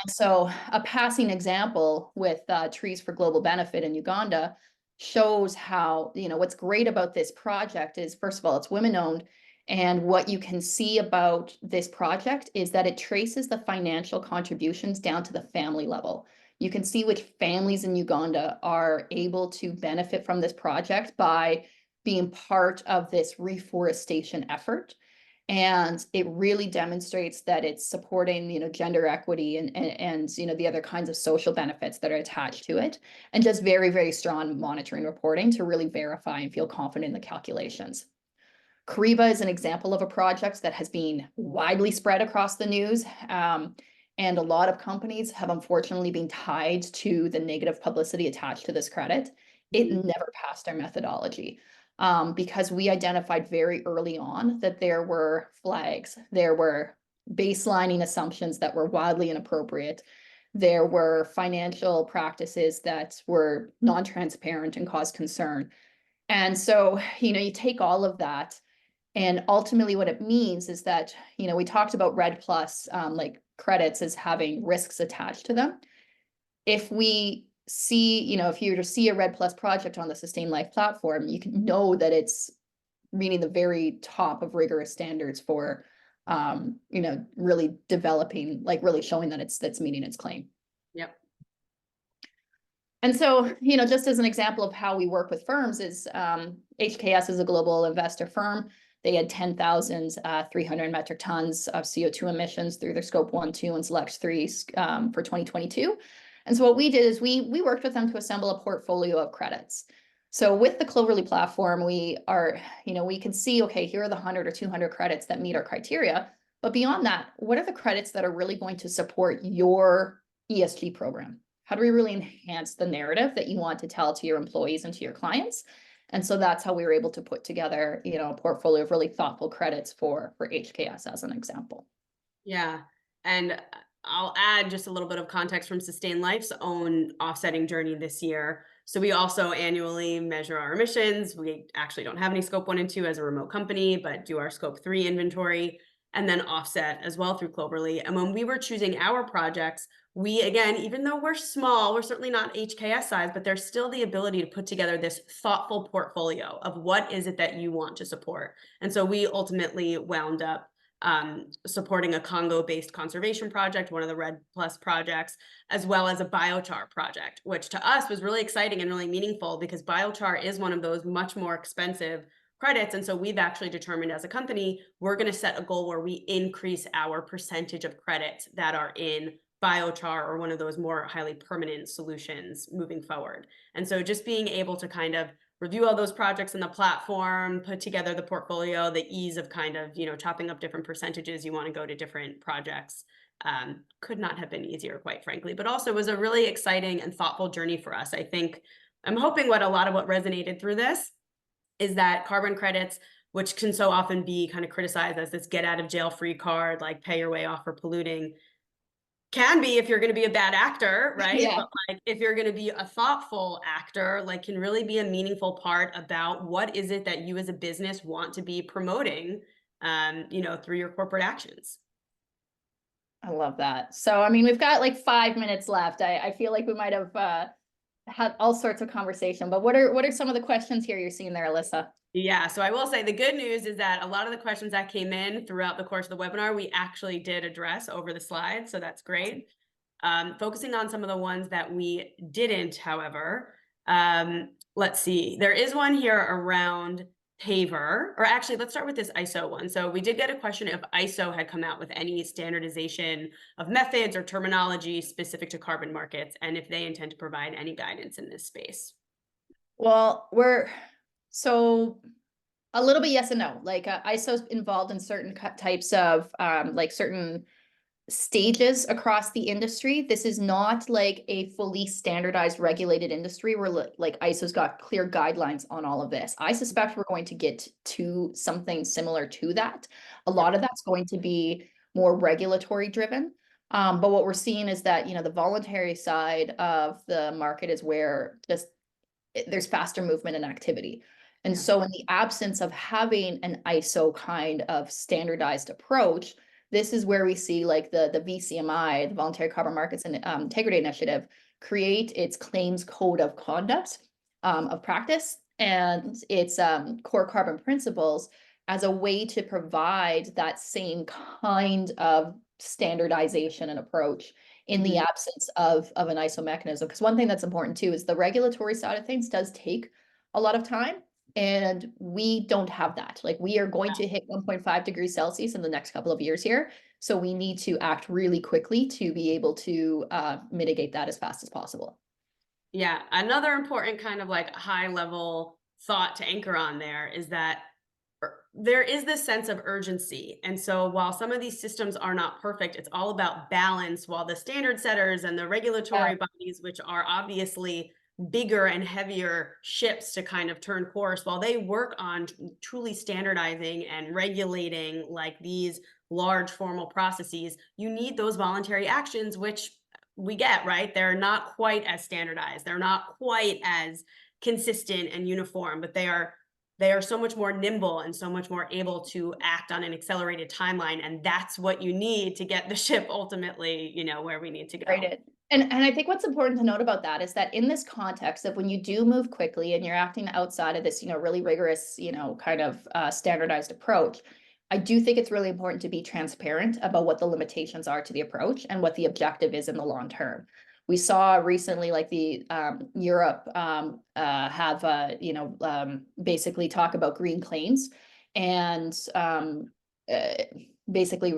So a passing example with Trees for Global Benefit in Uganda shows how, what's great about this project is, first of all, it's women owned. And what you can see about this project is that it traces the financial contributions down to the family level. You can see which families in Uganda are able to benefit from this project by being part of this reforestation effort. And it really demonstrates that it's supporting, gender equity and the other kinds of social benefits that are attached to it, and just very, very strong monitoring reporting to really verify and feel confident in the calculations. Kariba is an example of a project that has been widely spread across the news. And a lot of companies have unfortunately been tied to the negative publicity attached to this credit. It never passed our methodology. Because we identified very early on that there were flags, there were baselining assumptions that were wildly inappropriate, there were financial practices that were non-transparent and caused concern. And so, you take all of that, and ultimately what it means is that, we talked about REDD+, like credits as having risks attached to them. If we see, if you were to see a REDD+ project on the Sustain.Life platform, you can know that it's meeting the very top of rigorous standards for, really developing, like really showing that that's meeting its claim. Yep. And so, just as an example of how we work with firms is HKS is a global investor firm. They had 10,300 metric tons of CO2 emissions through their scope 1, 2, and select 3 for 2022. And so what we did is we worked with them to assemble a portfolio of credits. So with the Cloverly platform, we are, we can see, okay, here are the 100 or 200 credits that meet our criteria. But beyond that, what are the credits that are really going to support your ESG program? How do we really enhance the narrative that you want to tell to your employees and to your clients? And so that's how we were able to put together, a portfolio of really thoughtful credits for HKS as an example. Yeah. And I'll add just a little bit of context from Sustain.Life's own offsetting journey this year. So we also annually measure our emissions. We actually don't have any scope 1 and 2 as a remote company, but do our scope 3 inventory and then offset as well through Cloverly. And when we were choosing our projects, we, again, even though we're small, we're certainly not HKS size, but there's still the ability to put together this thoughtful portfolio of what is it that you want to support. And so we ultimately wound up supporting a Congo-based conservation project, one of the REDD+ projects, as well as a biochar project, which to us was really exciting and really meaningful because biochar is one of those much more expensive credits. And so we've actually determined as a company, we're going to set a goal where we increase our percentage of credits that are in biochar or one of those more highly permanent solutions moving forward. And so just being able to kind of review all those projects in the platform, put together the portfolio, the ease of kind of, chopping up different percentages you want to go to different projects could not have been easier, quite frankly, but also was a really exciting and thoughtful journey for us. I'm hoping what resonated through this is that carbon credits, which can so often be kind of criticized as this get out of jail free card, like pay your way off for polluting, can be if you're going to be a bad actor, right? Yeah. But like if you're going to be a thoughtful actor, like can really be a meaningful part about what is it that you as a business want to be promoting, through your corporate actions. I love that. So, I mean, we've got like 5 minutes left. I feel like we might have had all sorts of conversation, but what are some of the questions here you're seeing there, Alyssa? Yeah, so I will say the good news is that a lot of the questions that came in throughout the course of the webinar, we actually did address over the slides, so that's great. Focusing on some of the ones that we didn't, however, let's see. There is one here around paver, or actually, let's start with this ISO one. So we did get a question if ISO had come out with any standardization of methods or terminology specific to carbon markets, and if they intend to provide any guidance in this space. Well, so a little bit yes and no. Like ISO's involved in certain types of like certain stages across the industry. This is not like a fully standardized regulated industry where like ISO's got clear guidelines on all of this. I suspect we're going to get to something similar to that. A lot of that's going to be more regulatory driven. But what we're seeing is that, the voluntary side of the market is where just there's faster movement and activity. And so in the absence of having an ISO kind of standardized approach, this is where we see like the VCMI, the Voluntary Carbon Markets and Integrity Initiative, create its claims code of conduct of practice and its core carbon principles as a way to provide that same kind of standardization and approach in the absence of an ISO mechanism. Because one thing that's important too is the regulatory side of things does take a lot of time. And we don't have that. Like we are going to hit 1.5 degrees Celsius in the next couple of years here. So we need to act really quickly to be able to mitigate that as fast as possible. Yeah, another important kind of like high level thought to anchor on there is that there is this sense of urgency. And so while some of these systems are not perfect, it's all about balance, while the standard setters and the regulatory bodies, which are obviously bigger and heavier ships to kind of turn course, while they work on truly standardizing and regulating like these large formal processes, you need those voluntary actions, which we get, right? They're not quite as standardized. They're not quite as consistent and uniform, but they are so much more nimble and so much more able to act on an accelerated timeline. And that's what you need to get the ship ultimately, where we need to go. Right. And I think what's important to note about that is that in this context of when you do move quickly and you're acting outside of this, really rigorous, kind of standardized approach, I do think it's really important to be transparent about what the limitations are to the approach and what the objective is in the long term. We saw recently, like the Europe have basically talk about green claims and basically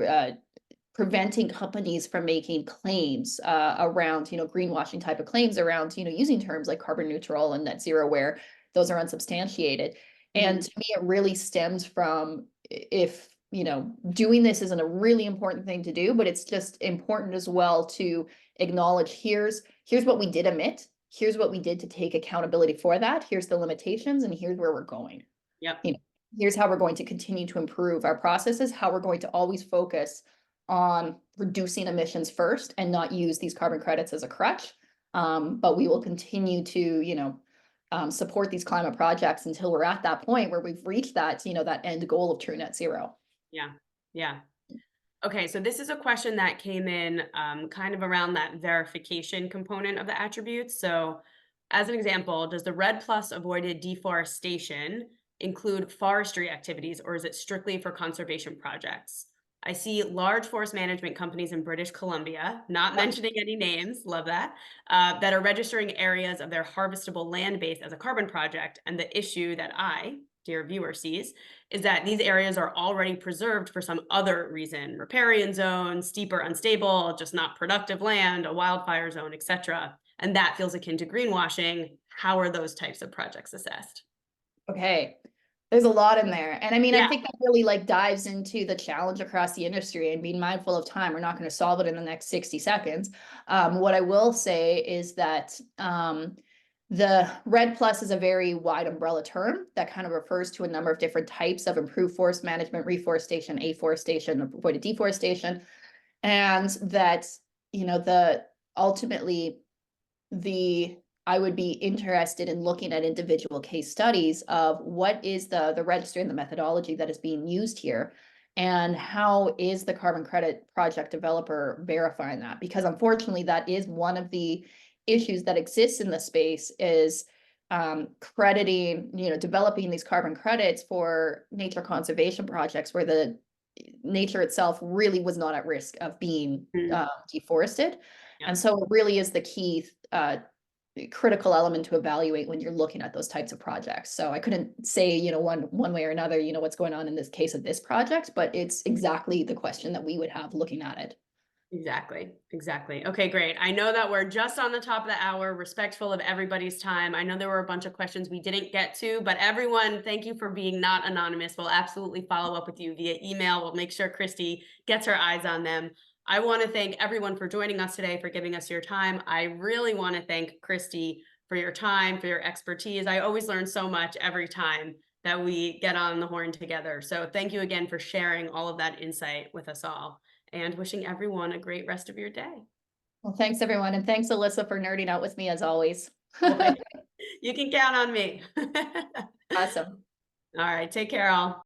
preventing companies from making claims around greenwashing type of claims around using terms like carbon neutral and net zero where those are unsubstantiated. And to me, it really stems from if doing this isn't a really important thing to do, but it's just important as well to acknowledge here's what we did omit, here's what we did to take accountability for that, here's the limitations, and here's where we're going. Yep. Here's how we're going to continue to improve our processes, how we're going to always focus on reducing emissions first and not use these carbon credits as a crutch. But we will continue to, support these climate projects until we're at that point where we've reached that, that end goal of true net zero. Yeah. Yeah. Okay. So this is a question that came in kind of around that verification component of the attributes. So as an example, does the REDD+ avoided deforestation include forestry activities, or is it strictly for conservation projects? I see large forest management companies in British Columbia, not mentioning any names, love that, that are registering areas of their harvestable land base as a carbon project. And the issue that I, dear viewer, sees is that these areas are already preserved for some other reason, riparian zone, steep or unstable, just not productive land, a wildfire zone, etc. And that feels akin to greenwashing. How are those types of projects assessed? Okay. There's a lot in there. And I mean, Yeah. I think that really like dives into the challenge across the industry and being mindful of time. We're not going to solve it in the next 60 seconds. What I will say is that the REDD+ is a very wide umbrella term that kind of refers to a number of different types of improved forest management, reforestation, afforestation, avoided deforestation. And that, ultimately I would be interested in looking at individual case studies of what is the registry and the methodology that is being used here, and how is the carbon credit project developer verifying that? Because unfortunately, that is one of the issues that exists in the space is crediting, developing these carbon credits for nature conservation projects where the nature itself really was not at risk of being deforested. Yeah. And so it really is the key critical element to evaluate when you're looking at those types of projects. So I couldn't say, one way or another, what's going on in this case of this project, but it's exactly the question that we would have looking at it. Exactly. Exactly. Okay, great. I know that we're just on the top of the hour, respectful of everybody's time. I know there were a bunch of questions we didn't get to, but everyone, thank you for being not anonymous. We'll absolutely follow up with you via email. We'll make sure Christie gets her eyes on them. I want to thank everyone for joining us today, for giving us your time. I really want to thank Christie for your time, for your expertise. I always learn so much every time that we get on the horn together. So thank you again for sharing all of that insight with us all, and wishing everyone a great rest of your day. Well, thanks everyone. And thanks Alyssa for nerding out with me as always. Boy, you can count on me. Awesome. All right, take care all.